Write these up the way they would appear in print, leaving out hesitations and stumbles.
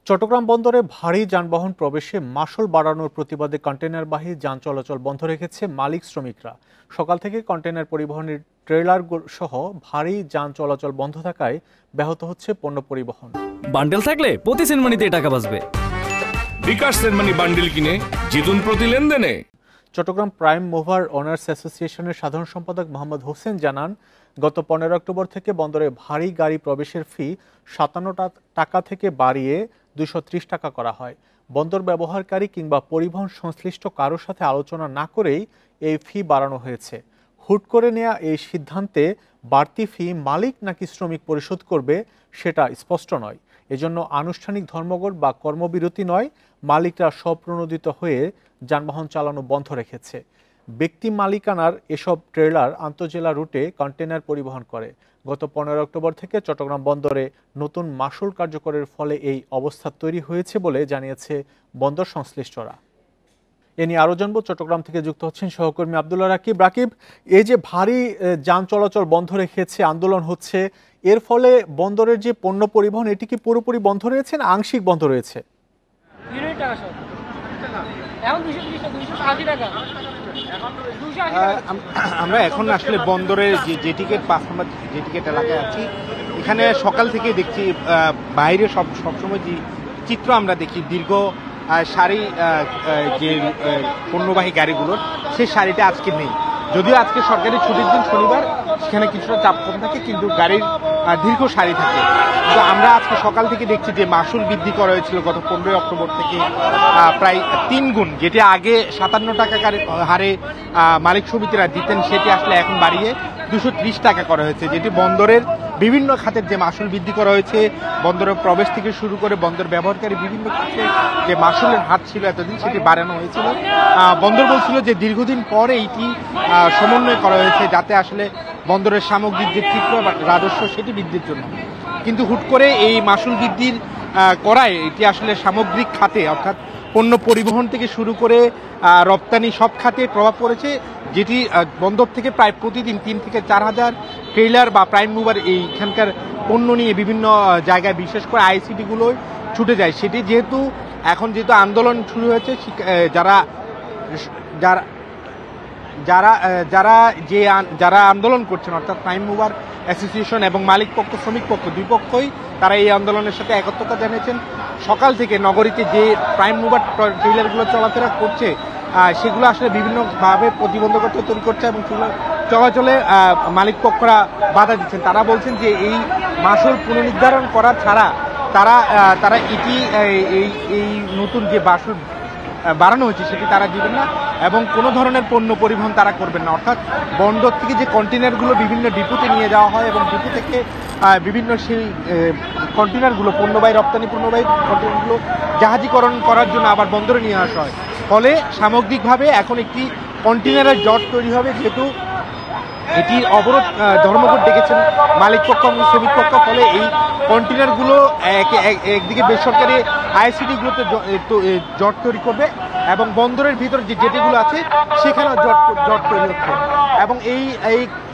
চট্টগ্রাম বন্দরে ভারী যানবাহন প্রবেশে মাশুল বাড়ানোর প্রতিবাদে কন্টেইনারবাহী যান চলাচল বন্ধ রেখেছে মালিক শ্রমিকরা। সকাল থেকে কন্টেইনার পরিবহনের ট্রেলার সহ ভারী যান চলাচল বন্ধ থাকায় ব্যাহত হচ্ছে পণ্য পরিবহন। বান্ডেল থাকলে প্রতি সেনমানিতে টাকা বাঁচবে। বিকাশ সেনমানি বান্ডেল কিনে জিতুন প্রতি লেনদেনে। চট্টগ্রাম প্রাইম মুভার ওনার্স অ্যাসোসিয়েশনের সাধারণ সম্পাদক মোহাম্মদ হোসেন জানান, গত 15 অক্টোবর থেকে বন্দরে ভারী গাড়ি প্রবেশের ফি 57 টাকা থেকে বাড়িয়ে 230 টাকা করা হয়। বন্দর ব্যবহারকারী কিংবা পরিবহন সংশ্লিষ্ট কারোর সাথে আলোচনা না করেই এই ফি বাড়ানো হয়েছে। হুট করে নেওয়া এই সিদ্ধান্তে বাড়তি ফি মালিক নাকি শ্রমিক পরিশোধ করবে সেটা স্পষ্ট নয়। এজন্য আনুষ্ঠানিক ধর্মঘট বা কর্মবিরতি নয়, মালিকরা স্বপ্রণোদিত হয়ে যানবাহন চালানো বন্ধ রেখেছে। ব্যক্তি মালিকানার এসব ট্রেলার আন্তঃজেলা রুটে কন্টেইনার পরিবহন করে। গত 15 অক্টোবর থেকে চট্টগ্রাম বন্দরে নতুন মাশুল কার্যকরের ফলে এই অবস্থা তৈরি হয়েছে বলে জানিয়েছে বন্দর সংশ্লিষ্টরা। এ নিয়ে আরও জানবো, চট্টগ্রাম থেকে যুক্ত হচ্ছেন সহকর্মী আব্দুল্লাহ রাকিব। রাকিব, এই যে ভারী যান চলাচল বন্ধ রেখেছে, আন্দোলন হচ্ছে, এর ফলে বন্দরের যে পণ্য পরিবহন এটি কি পুরোপুরি বন্ধ রয়েছে না আংশিক বন্ধ রয়েছে? আমরা এখন আসলে বন্দরের যে টিকিট 5 নম্বর যে টিকিট এলাকায় আছি, এখানে সকাল থেকে দেখছি বাইরে সবসময় যে চিত্র আমরা দেখি, দীর্ঘ সারি যে পণ্যবাহী গাড়িগুলোর, সেই সারিটা আজকে নেই। যদিও আজকে সরকারি ছুটির দিন শনিবার, সেখানে কিছুটা চাপ কম থাকে, কিন্তু গাড়ির দীর্ঘ সারি থাকে। কিন্তু আমরা আজকে সকাল থেকে দেখছি যে মাশুল বৃদ্ধি করা হয়েছিল গত 15 অক্টোবর থেকে প্রায় 3 গুণ, যেটি আগে 57 টাকা হারে মালিক সমিতিরা দিতেন, সেটি আসলে এখন বাড়িয়ে 230 টাকা করা হয়েছে। যেটি বন্দরের বিভিন্ন খাতের যে মাশুল বৃদ্ধি করা হয়েছে, বন্দরের প্রবেশ থেকে শুরু করে বন্দর ব্যবহারকারী বিভিন্ন ক্ষেত্রে যে মাশুলের হার ছিল এতদিন, সেটি বাড়ানো হয়েছিল। বন্দর বলছিল যে দীর্ঘদিন পর এইটি সমন্বয় করা হয়েছে যাতে আসলে বন্দরের সামগ্রিক যে চিত্র বা রাজস্ব সেটি বৃদ্ধির জন্য। কিন্তু হুট করে এই মাশুল বৃদ্ধির করায় এটি আসলে সামগ্রিক খাতে, অর্থাৎ পণ্য পরিবহন থেকে শুরু করে রপ্তানি সব খাতে প্রভাব পড়েছে। যেটি বন্দর থেকে প্রায় প্রতিদিন 3 থেকে 4 হাজার ট্রেলার বা প্রাইম মুভার এইখানকার পণ্য নিয়ে বিভিন্ন জায়গায়, বিশেষ করে আইসিটিগুলোয় ছুটে যায়। সেটি যেহেতু আন্দোলন শুরু হয়েছে, যারা যারা যারা যে যারা আন্দোলন করছেন, অর্থাৎ প্রাইম মুভার অ্যাসোসিয়েশন এবং মালিক পক্ষ শ্রমিক পক্ষ দুই পক্ষই তারা এই আন্দোলনের সাথে একত্রতা জানিয়েছেন। সকাল থেকে নগরীতে যে প্রাইম মুভার ট্রেলারগুলো চলাফেরা করছে, সেগুলো আসলে বিভিন্নভাবে প্রতিবন্ধকতা তৈরি করছে এবং চলাচলে মালিক পক্ষরা বাধা দিচ্ছেন। তারা বলছেন যে এই মাশুল পুনর্নির্ধারণ করা ছাড়া তারা এটি এই নতুন যে মাশুল বাড়ানো হয়েছে সেটি তারা দিবেন না এবং কোনো ধরনের পণ্য পরিবহন তারা করবেন না। অর্থাৎ বন্দর থেকে যে কন্টেইনারগুলো বিভিন্ন ডিপোতে নিয়ে যাওয়া হয় এবং ডিপো থেকে বিভিন্ন সেই কন্টেইনারগুলো রপ্তানি পণ্যবাহী কন্টেইনারগুলো জাহাজীকরণ করার জন্য আবার বন্দরে নিয়ে আসা হয়। ফলে সামগ্রিকভাবে এখন একটি কন্টেইনারের জট তৈরি হবে, যেহেতু এটি অবরোধ ধর্মঘট ডেকেছেন মালিক পক্ষ এবং শ্রমিক পক্ষ। ফলে এই কন্টেইনারগুলো একদিকে বেসরকারি আইসিটিগুলোতে জট তৈরি করবে এবং বন্দরের ভিতরে যে জেটিগুলো আছে সেখানেও জট তৈরি হচ্ছে। এবং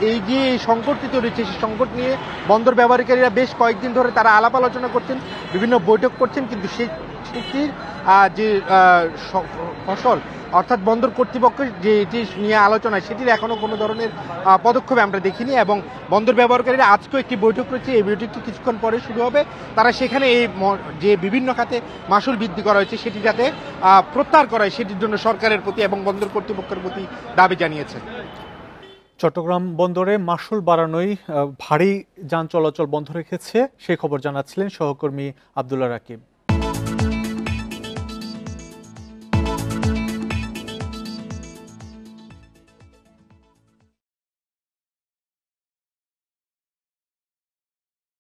এই যে সংকটটি তৈরি হচ্ছে, সেই সংকট নিয়ে বন্দর ব্যবহারকারীরা বেশ কয়েকদিন ধরে তারা আলাপ আলোচনা করছেন, বিভিন্ন বৈঠক করছেন, কিন্তু সেটির যে ফসল, অর্থাৎ বন্দর কর্তৃপক্ষের যে এটি নিয়ে আলোচনা, সেটির এখনো কোনো ধরনের পদক্ষেপ আমরা দেখিনি। এবং বন্দর ব্যবহারকারীরা আজকেও একটি বৈঠক রয়েছে, এই বৈঠকটি কিছুক্ষণ পরে শুরু হবে। তারা সেখানে এই যে বিভিন্ন খাতে মাশুল বৃদ্ধি করা হয়েছে সেটি যাতে প্রত্যাহার করা হয়, সেটির জন্য সরকারের প্রতি এবং বন্দর কর্তৃপক্ষের প্রতি দাবি জানিয়েছে। চট্টগ্রাম বন্দরে মাশুল বাড়ানোয় ভারী যান চলাচল বন্ধ রেখেছে, সেই খবর জানাচ্ছিলেন সহকর্মী আব্দুল্লাহ রাকিব।